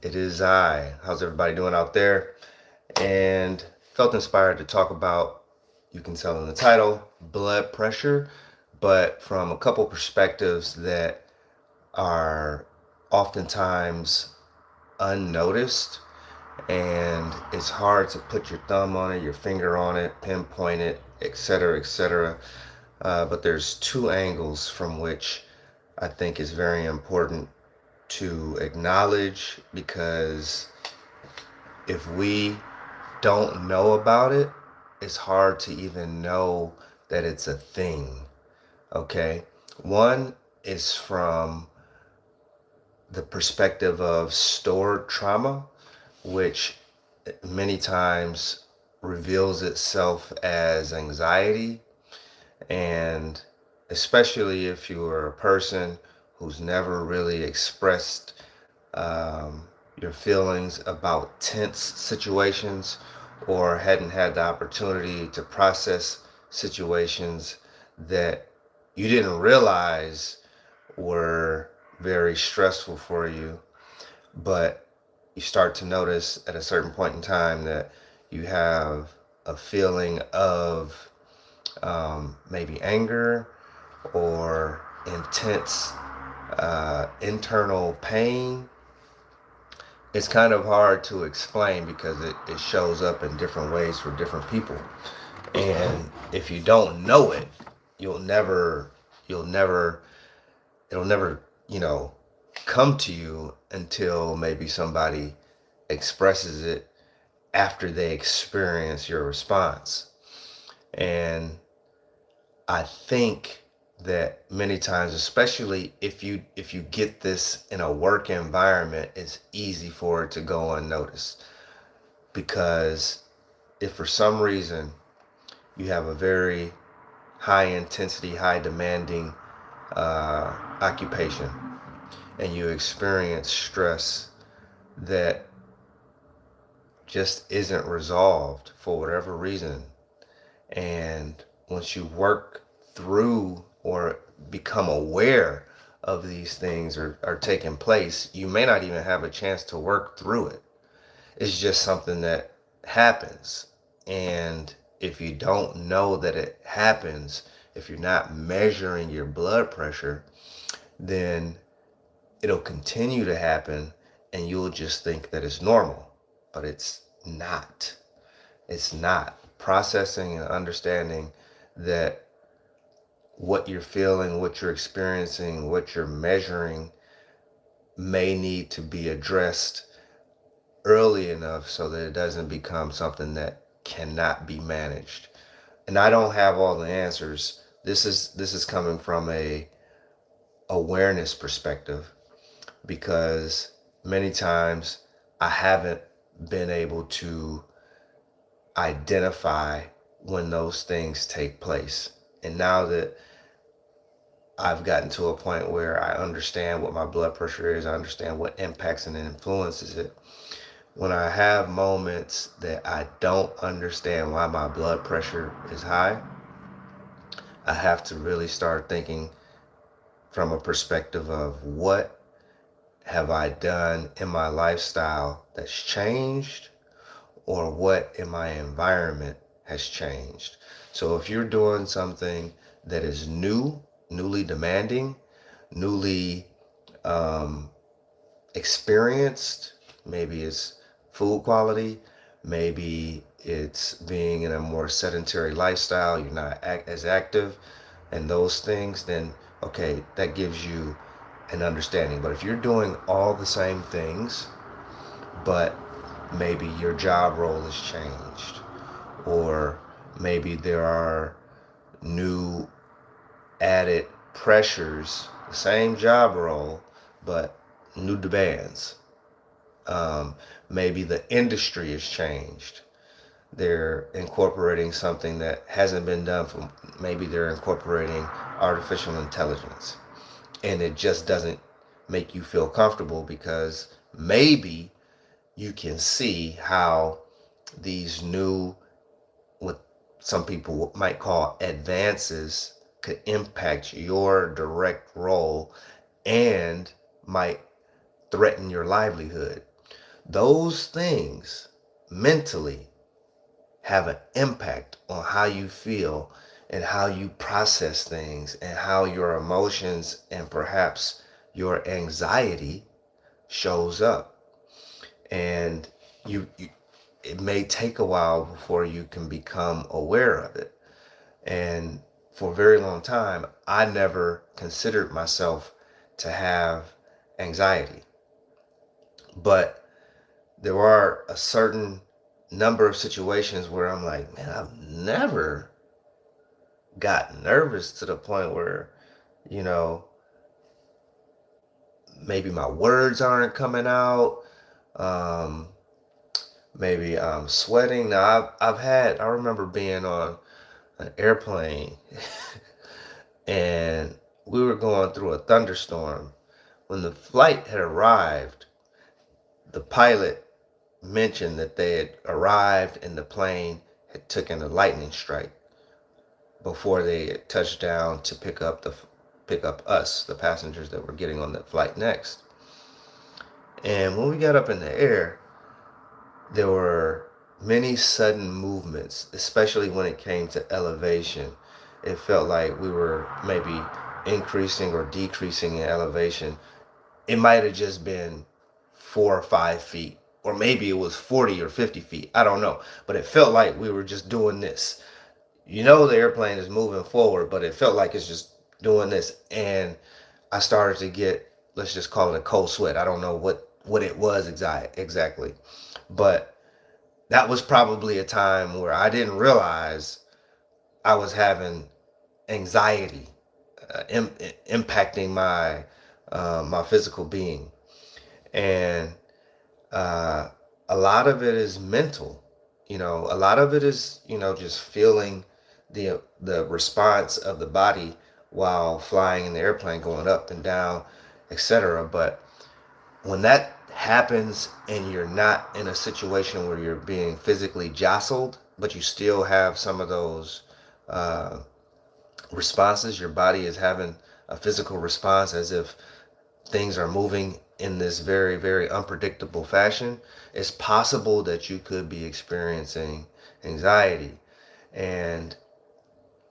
It is I. How's everybody doing out there? And felt inspired to talk about, you can tell in the title, blood pressure, but from a couple perspectives that are oftentimes unnoticed. And it's hard to put your thumb on it, your finger on it, pinpoint it, etc., etc. But there's two angles from which I think is very important to acknowledge, because if we don't know about it, it's hard to even know that it's a thing. Okay? One is from the perspective of stored trauma, which many times reveals itself as anxiety. And especially if you are a person who's never really expressed um, your feelings about tense situations, or hadn't had the opportunity to process situations that you didn't realize were very stressful for you, but you start to notice at a certain point in time that you have a feeling of maybe anger or intense internal pain. It's kind of hard to explain because it shows up in different ways for different people. And if you don't know it, you'll never, you'll never, it'll never, come to you until maybe somebody expresses it after they experience your response. And I think that many times, especially if you get this in a work environment, it's easy for it to go unnoticed. Because if for some reason you have a very high intensity, high demanding occupation, and you experience stress that just isn't resolved for whatever reason, and once you work through or become aware of these things are taking place, you may not even have a chance to work through it. It's just something that happens. And if you don't know that it happens, if you're not measuring your blood pressure, then it'll continue to happen and you'll just think that it's normal. But it's not. It's not. Processing and understanding that what you're feeling, what you're experiencing, what you're measuring may need to be addressed early enough so that it doesn't become something that cannot be managed. And I don't have all the answers. This is coming from a awareness perspective, because many times I haven't been able to identify when those things take place. And now that I've gotten to a point where I understand what my blood pressure is, I understand what impacts and influences it. When I have moments that I don't understand why my blood pressure is high, I have to really start thinking from a perspective of what have I done in my lifestyle that's changed, or what in my environment has changed. So if you're doing something that is new, newly demanding, newly um, experienced, maybe it's food quality, maybe it's being in a more sedentary lifestyle, you're not as active, and those things, then okay, that gives you an understanding. But if you're doing all the same things, but maybe your job role has changed, or maybe there are new added pressures, the same job role, but new demands. Um, Maybe the industry has changed. They're incorporating something that hasn't been done for, maybe they're incorporating artificial intelligence, and it just doesn't make you feel comfortable, because maybe you can see how these new, what some people might call advances, could impact your direct role and might threaten your livelihood. those things mentally have an impact on how you feel and how you process things and how your emotions and perhaps your anxiety shows up. And you it may take a while before you can become aware of it. And for a very long time, I never considered myself to have anxiety. But there are a certain number of situations where I'm like, man, I've never got nervous to the point where, you know, maybe my words aren't coming out. Um, Maybe I'm sweating. Now I remember being on an airplane and we were going through a thunderstorm. When the flight had arrived, the pilot mentioned that they had arrived and the plane had taken a lightning strike before they had touched down to pick up us, the passengers that were getting on the flight next. And when we got up in the air, there were many sudden movements, especially when it came to elevation. It felt like we were maybe increasing or decreasing in elevation. It might have just been 4 or 5 feet, or maybe it was 40 or 50 feet. I don't know. But it felt like we were just doing this. You know, the airplane is moving forward, but it felt like it's just doing this. And I started to get, let's just call it a cold sweat. I don't know what it was exactly. But that was probably a time where I didn't realize I was having anxiety impacting my physical being. And uh, a lot of it is mental. A lot of it is just feeling the response of the body while flying in the airplane, going up and down, etc. But when that happens and you're not in a situation where you're being physically jostled, but you still have some of those uh, responses, your body is having a physical response as if things are moving in this very, very unpredictable fashion, it's possible that you could be experiencing anxiety. And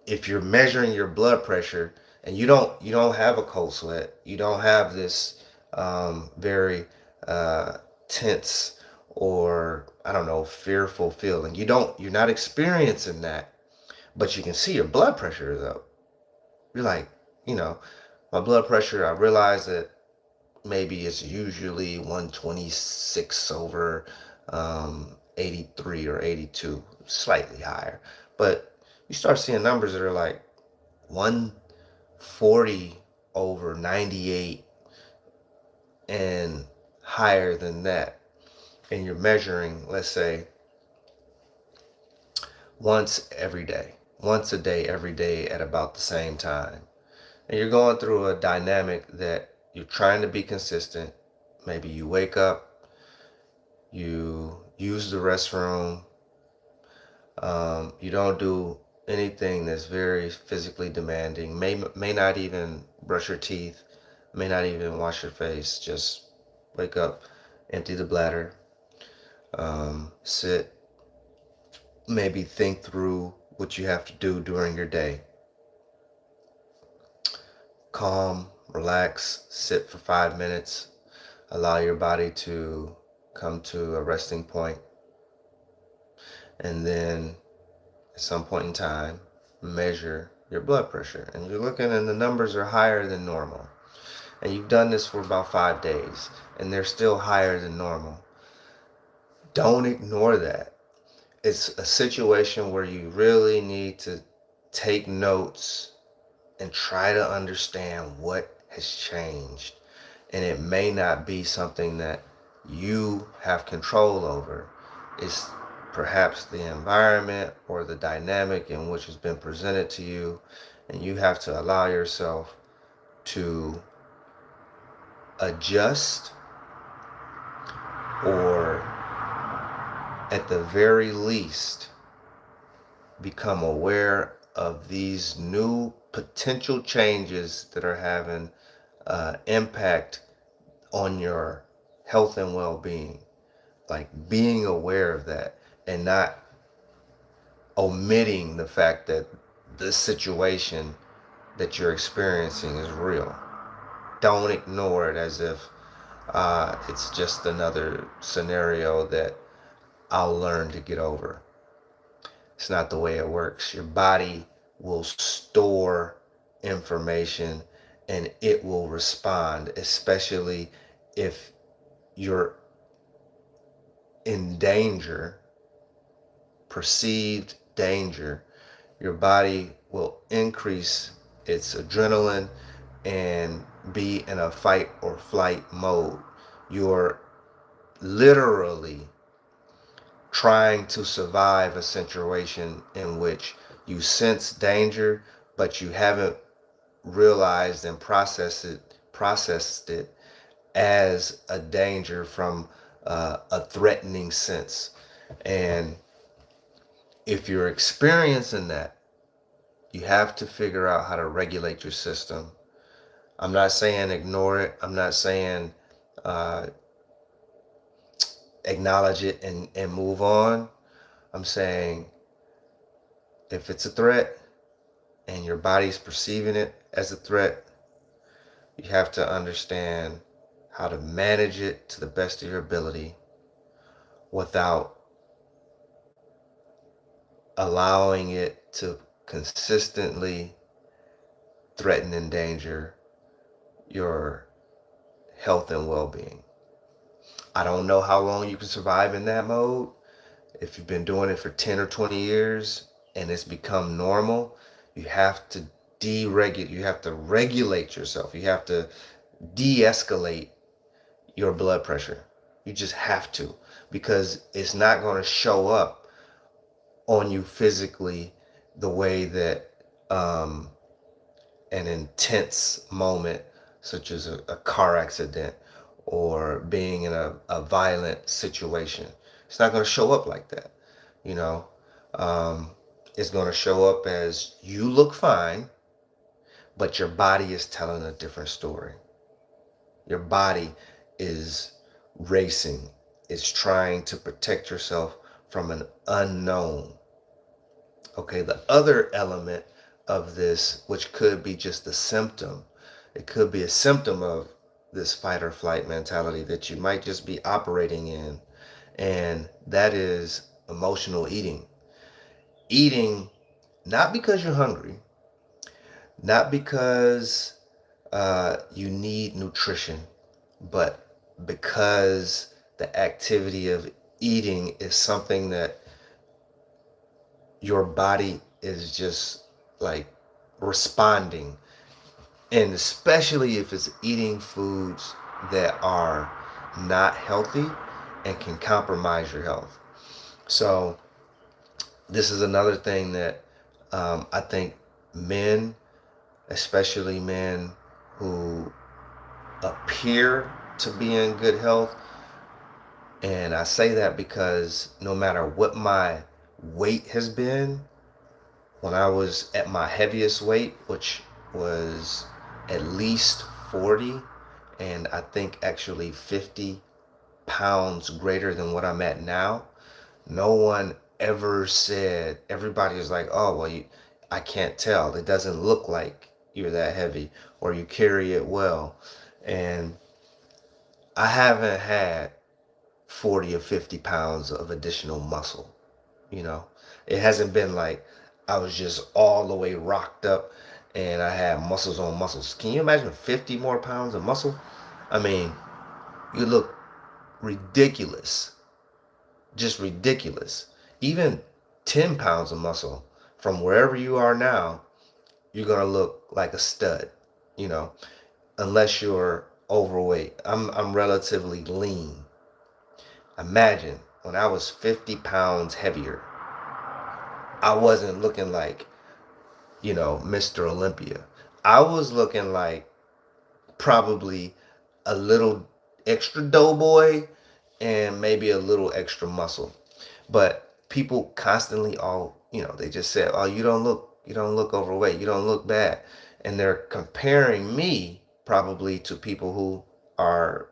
if you're measuring your blood pressure and you don't have a cold sweat, you don't have this very tense or I don't know fearful feeling. You're not experiencing that, but you can see your blood pressure is up. You're like, you know, my blood pressure. I realize that maybe it's usually 126 over 83 or 82, slightly higher, but you start seeing numbers that are like 140 over 98 and higher than that. And you're measuring, let's say, once a day, every day at about the same time. And you're going through a dynamic that you're trying to be consistent. Maybe you wake up, you use the restroom, you don't do anything that's very physically demanding, may not even brush your teeth, may not even wash your face, just wake up, empty the bladder, sit, maybe think through what you have to do during your day. Calm, relax, sit for 5 minutes, allow your body to come to a resting point, and then at some point in time, measure your blood pressure. And you're looking and the numbers are higher than normal. And you've done this for about 5 days and they're still higher than normal. Don't ignore that. It's a situation where you really need to take notes and try to understand what has changed. And it may not be something that you have control over. It's perhaps the environment or the dynamic in which has been presented to you, and you have to allow yourself to adjust or at the very least become aware of these new potential changes that are having impact on your health and well-being. like being aware of that and not omitting the fact that the situation that you're experiencing is real. Don't ignore it as if it's just another scenario that I'll learn to get over. It's not the way it works. Your body will store information and it will respond, especially if you're in danger, perceived danger. Your body will increase its adrenaline and be in a fight or flight mode. You're literally trying to survive a situation in which you sense danger, but you haven't realized and processed it as a danger from a threatening sense. And if you're experiencing that, you have to figure out how to regulate your system. I'm not saying ignore it. I'm not saying uh, acknowledge it and move on. I'm saying if it's a threat and your body's perceiving it as a threat, you have to understand how to manage it to the best of your ability without allowing it to consistently threaten and endanger your health and well-being. I don't know how long you can survive in that mode. If you've been doing it for 10 or 20 years and it's become normal, you have to deregulate, you have to regulate yourself. You have to de-escalate your blood pressure. You just have to, because it's not going to show up on you physically the way that an intense moment such as a car accident or being in a violent situation, it's not going to show up like that. You know, um, it's going to show up as you look fine, but your body is telling a different story. Your body is racing. It's trying to protect yourself from an unknown. Okay, the other element of this, which could be just a symptom, it could be a symptom of this fight or flight mentality that you might just be operating in, and that is emotional eating. Eating not because you're hungry, not because you need nutrition, but because the activity of eating is something that your body is just like responding. And especially if it's eating foods that are not healthy and can compromise your health. So this is another thing that I think men, especially men who appear to be in good health, and I say that because no matter what my weight has been, when I was at my heaviest weight, which was at least 40, and I think actually 50 pounds greater than what I'm at now, no one ever said, everybody was like, oh, well, I can't tell. It doesn't look like you're that heavy or you carry it well. And I haven't had 40 or 50 pounds of additional muscle. You know, it hasn't been like I was just all the way rocked up and I had muscles on muscles. Can you imagine 50 more pounds of muscle? I mean, you look ridiculous, just ridiculous. Even 10 pounds of muscle from wherever you are now, you're going to look like a stud, you know, unless you're overweight. I'm relatively lean. Imagine when I was 50 pounds heavier, I wasn't looking like, Mr. Olympia. I was looking like probably a little extra doughboy and maybe a little extra muscle. But people constantly they just said, "Oh, you don't look overweight. You don't look bad." And they're comparing me probably to people who are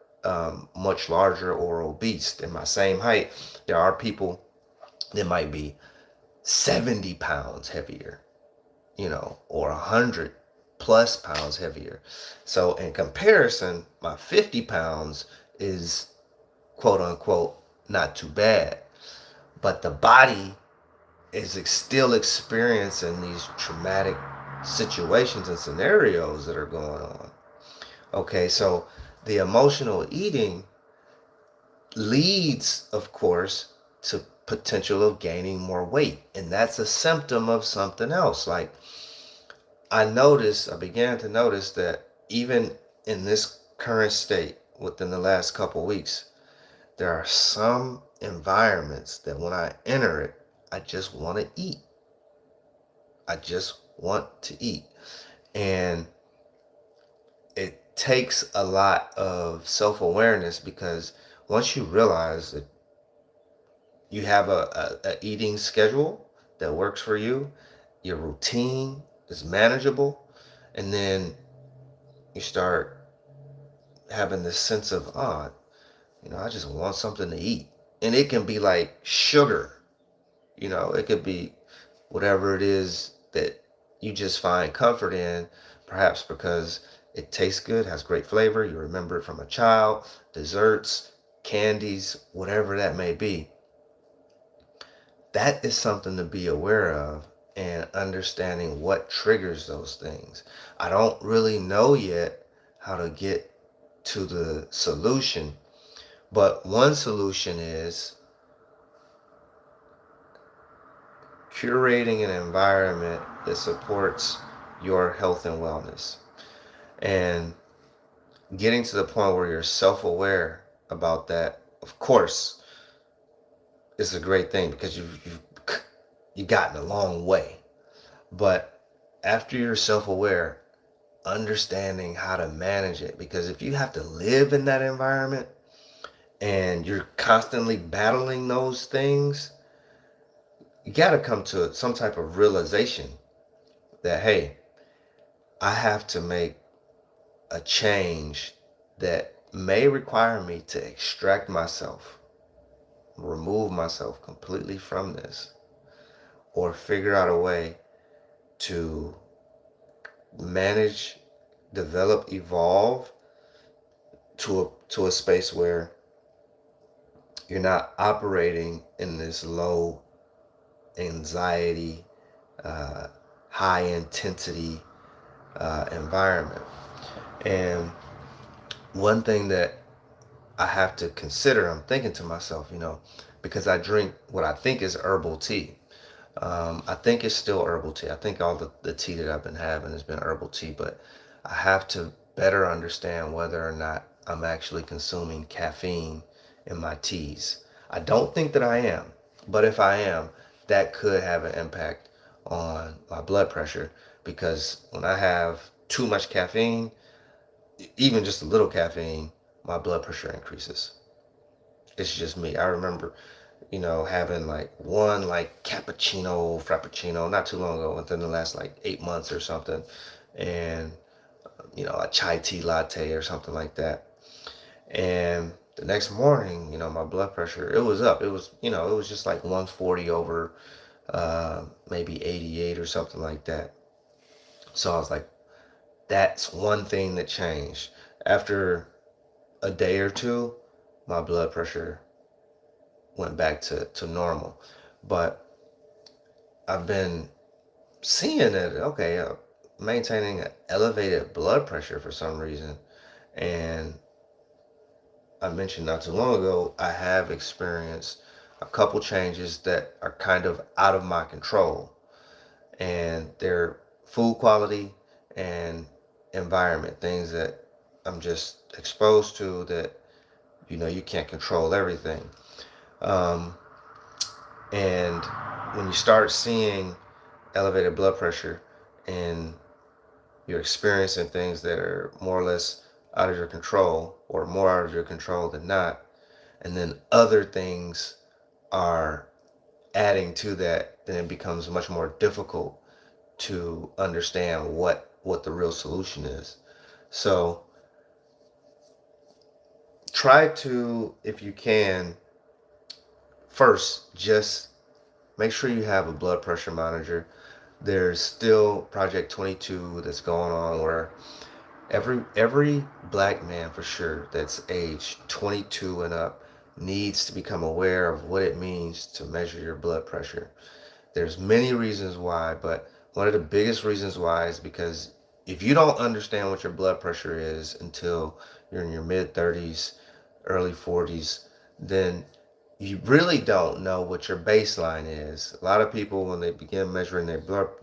much larger or obese than my same height. There are people that might be 70 pounds heavier, or 100 plus pounds heavier. So in comparison, my 50 pounds is quote unquote not too bad. But the body is still experiencing these traumatic situations and scenarios that are going on. Okay, so the emotional eating leads, of course, to potential of gaining more weight. And that's a symptom of something else. Like I began to notice that even in this current state within the last couple of weeks, there are some environments that when I enter it, I just want to eat. I just want to eat. And it takes a lot of self-awareness, because once you realize that you have a eating schedule that works for you, your routine is manageable, and then you start having this sense of, I just want something to eat. And it can be like sugar, it could be whatever it is that you just find comfort in, perhaps because it tastes good, has great flavor, you remember it from a child, desserts, candies, whatever that may be. That is something to be aware of, and understanding what triggers those things. I don't really know yet how to get to the solution, but one solution is curating an environment that supports your health and wellness, and getting to the point where you're self-aware about that. Of course, is a great thing, because you've gotten a long way. But after you're self-aware, understanding how to manage it, because if you have to live in that environment and you're constantly battling those things, you got to come to some type of realization that, hey, I have to make a change that may require me to extract myself, remove myself completely from this, or figure out a way to manage, develop, evolve to a space where you're not operating in this low anxiety, uh, high intensity environment. And one thing that I have to consider, I'm thinking to myself, because I drink what I think is herbal tea. I think it's still herbal tea. I think all the tea that I've been having has been herbal tea, but I have to better understand whether or not I'm actually consuming caffeine in my teas. I don't think that I am, but if I am, that could have an impact on my blood pressure, because when I have too much caffeine, even just a little caffeine, my blood pressure increases. It's just me. I remember, having like one like cappuccino, frappuccino not too long ago, within the last like 8 months or something, and a chai tea latte or something like that. And the next morning, my blood pressure, it was up. It was just like 140 over maybe 88 or something like that. So I was like, that's one thing that changed. After a day or two, my blood pressure went back to normal. But I've been seeing that, okay, maintaining an elevated blood pressure for some reason. And I mentioned not too long ago, I have experienced a couple changes that are kind of out of my control. And they're food quality and environment, things that I'm just exposed to that, you can't control everything. Um, and when you start seeing elevated blood pressure and you're experiencing things that are more or less out of your control, or more out of your control than not, and then other things are adding to that, then it becomes much more difficult to understand what the real solution is. So try to, if you can, first just make sure you have a blood pressure monitor. There's still Project 22 that's going on where every black man for sure that's aged 22 and up needs to become aware of what it means to measure your blood pressure. There's many reasons why, but one of the biggest reasons why is because if you don't understand what your blood pressure is until you're in your mid 30s, early 40s, then you really don't know what your baseline is. A lot of people, when they begin measuring their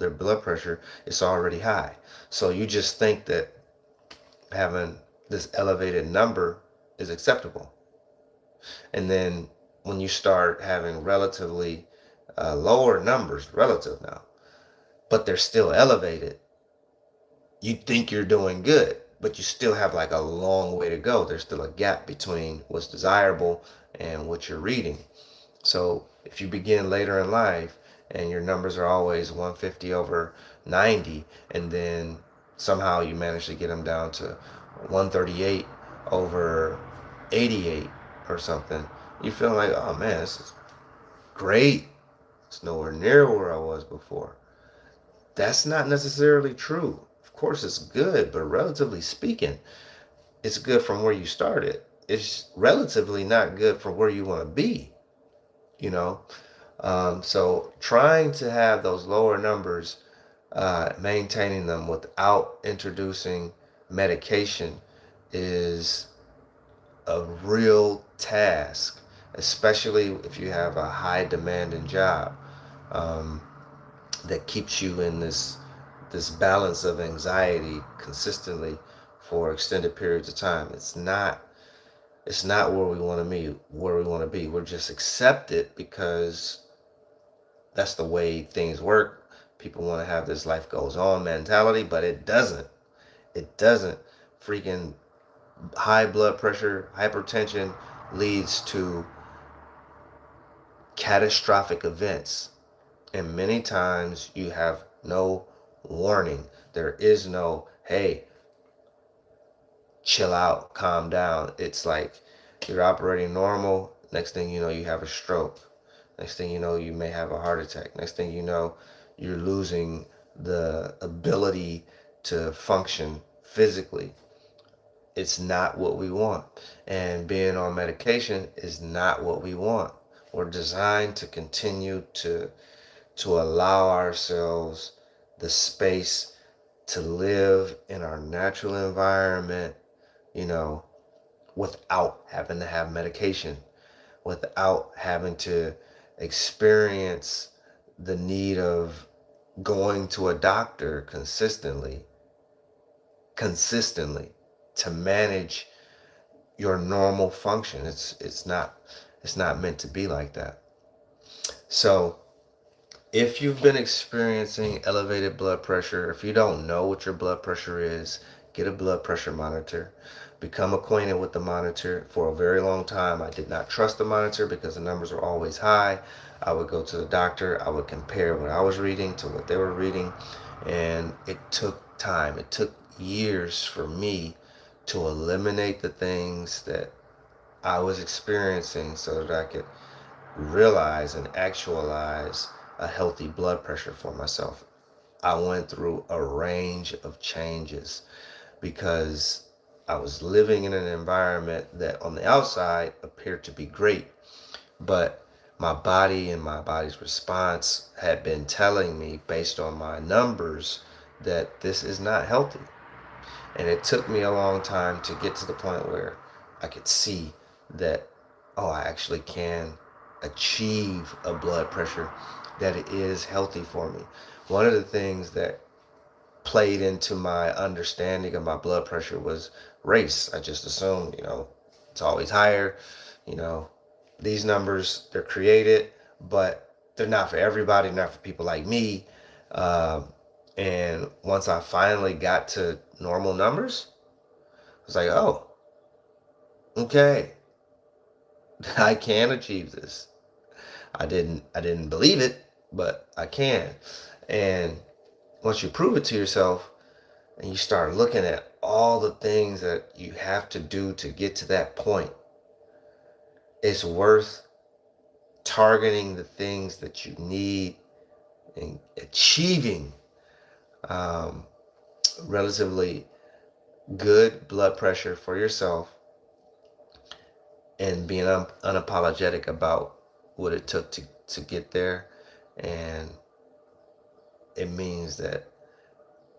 blood pressure, it's already high. So you just think that having this elevated number is acceptable. And then when you start having relatively lower numbers, relative now, but they're still elevated, you think you're doing good, but you still have like a long way to go. There's still a gap between what's desirable and what you're reading. So if you begin later in life and your numbers are always 150 over 90, and then somehow you manage to get them down to 138 over 88 or something, you feel like, oh man, this is great. It's nowhere near where I was before. That's not necessarily true. Of course, it's good, but relatively speaking, it's good from where you started. It's relatively not good from where you want to be, you know? So trying to have those lower numbers, maintaining them without introducing medication is a real task, especially if you have a high demanding job. Um, that keeps you in this balance of anxiety consistently for extended periods of time. It's not where we want to be. Where we want to be. We're just accept it because that's the way things work. People want to have this life goes on mentality, but it doesn't. It doesn't. Freaking high blood pressure, hypertension leads to catastrophic events. And many times you have no warning. There is no, hey, chill out, calm down. It's like you're operating normal. Next thing you know, you have a stroke. Next thing you know, you may have a heart attack. Next thing you know, you're losing the ability to function physically. It's not what we want. And being on medication is not what we want. We're designed to continue to allow ourselves the space to live in our natural environment, you know, without having to have medication, without having to experience the need of going to a doctor consistently to manage your normal function. It's not meant to be like that. So if you've been experiencing elevated blood pressure, if you don't know what your blood pressure is, get a blood pressure monitor. Become acquainted with the monitor. For a very long time, I did not trust the monitor because the numbers were always high. I would go to the doctor. I would compare what I was reading to what they were reading. And it took time. It took years for me to eliminate the things that I was experiencing so that I could realize and actualize a healthy blood pressure for myself. I went through a range of changes because I was living in an environment that on the outside appeared to be great, but my body and my body's response had been telling me based on my numbers that this is not healthy. And it took me a long time to get to the point where I could see that, oh, I actually can achieve a blood pressure that is healthy for me. One of the things that played into my understanding of my blood pressure was race. I just assumed, it's always higher. You know, these numbers, they're created, but they're not for everybody, not for people like me. Um, and once I finally got to normal numbers, I was like, oh, okay, I can achieve this. I didn't believe it, but I can. And once you prove it to yourself and you start looking at all the things that you have to do to get to that point, it's worth targeting the things that you need and achieving um, relatively good blood pressure for yourself and being unapologetic about what it took to get there. And it means that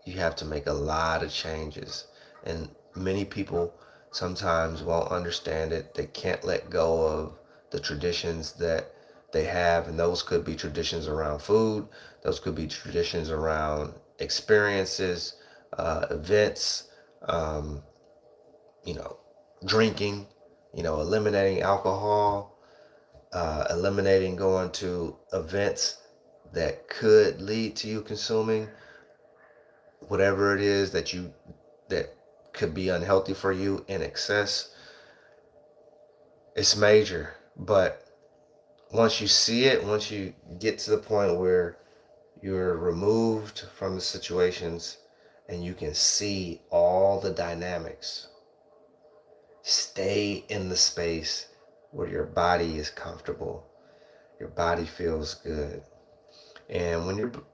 you have to make a lot of changes. And many people sometimes won't understand it. They can't let go of the traditions that they have. And those could be traditions around food, those could be traditions around experiences, events, um, you know, drinking, eliminating alcohol, eliminating going to events that could lead to you consuming whatever it is that could be unhealthy for you in excess. It's major, but once you see it, once you get to the point where you're removed from the situations and you can see all the dynamics, stay in the space where your body is comfortable, your body feels good. And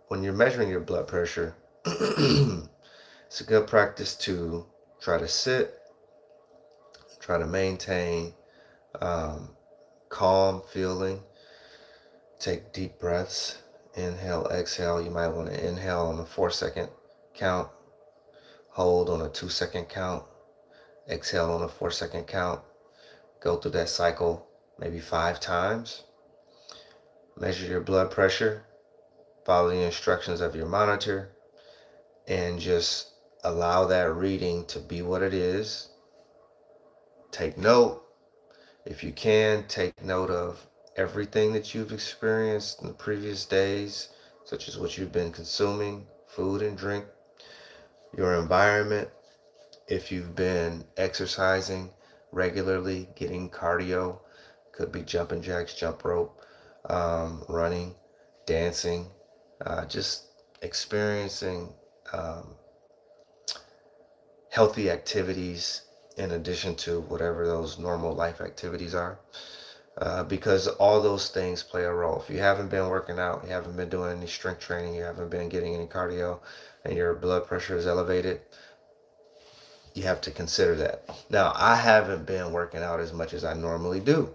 when you're measuring your blood pressure, it's a good practice to try to sit, try to maintain um, calm feeling. Take deep breaths. Inhale, exhale. You might want to inhale on a 4-second count, hold on a 2-second count, exhale on a 4-second count. Go through that cycle maybe 5 times. Measure your blood pressure, follow the instructions of your monitor, and just allow that reading to be what it is. Take note. If you can, take note of everything that you've experienced in the previous days, such as what you've been consuming, food and drink, your environment, if you've been exercising regularly, getting cardio, could be jumping jacks, jump rope, running, dancing, just experiencing um, healthy activities in addition to whatever those normal life activities are. Because all those things play a role. If you haven't been working out, you haven't been doing any strength training, you haven't been getting any cardio, and your blood pressure is elevated, you have to consider that. Now, I haven't been working out as much as I normally do,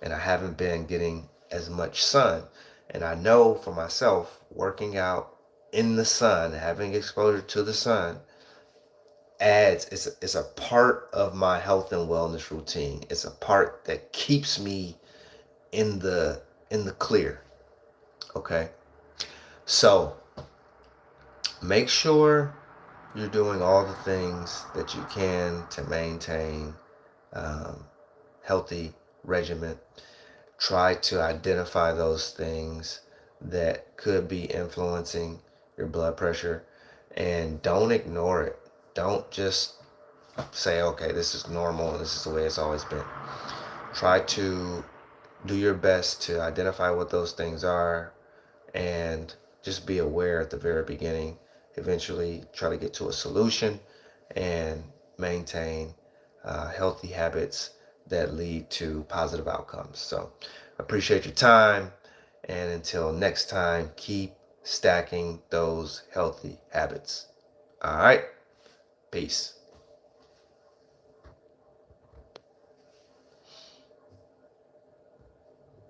and I haven't been getting as much sun. And I know for myself, working out in the sun, having exposure to the sun, it's a part of my health and wellness routine. It's a part that keeps me in the clear. Okay, so make sure you're doing all the things that you can to maintain um, healthy regimen. Try to identify those things that could be influencing your blood pressure, and don't ignore it. Don't just say, okay, this is normal and this is the way it's always been. Try to do your best to identify what those things are and just be aware at the very beginning. Eventually try to get to a solution and maintain healthy habits that lead to positive outcomes. So appreciate your time, and until next time, keep stacking those healthy habits. All right, peace.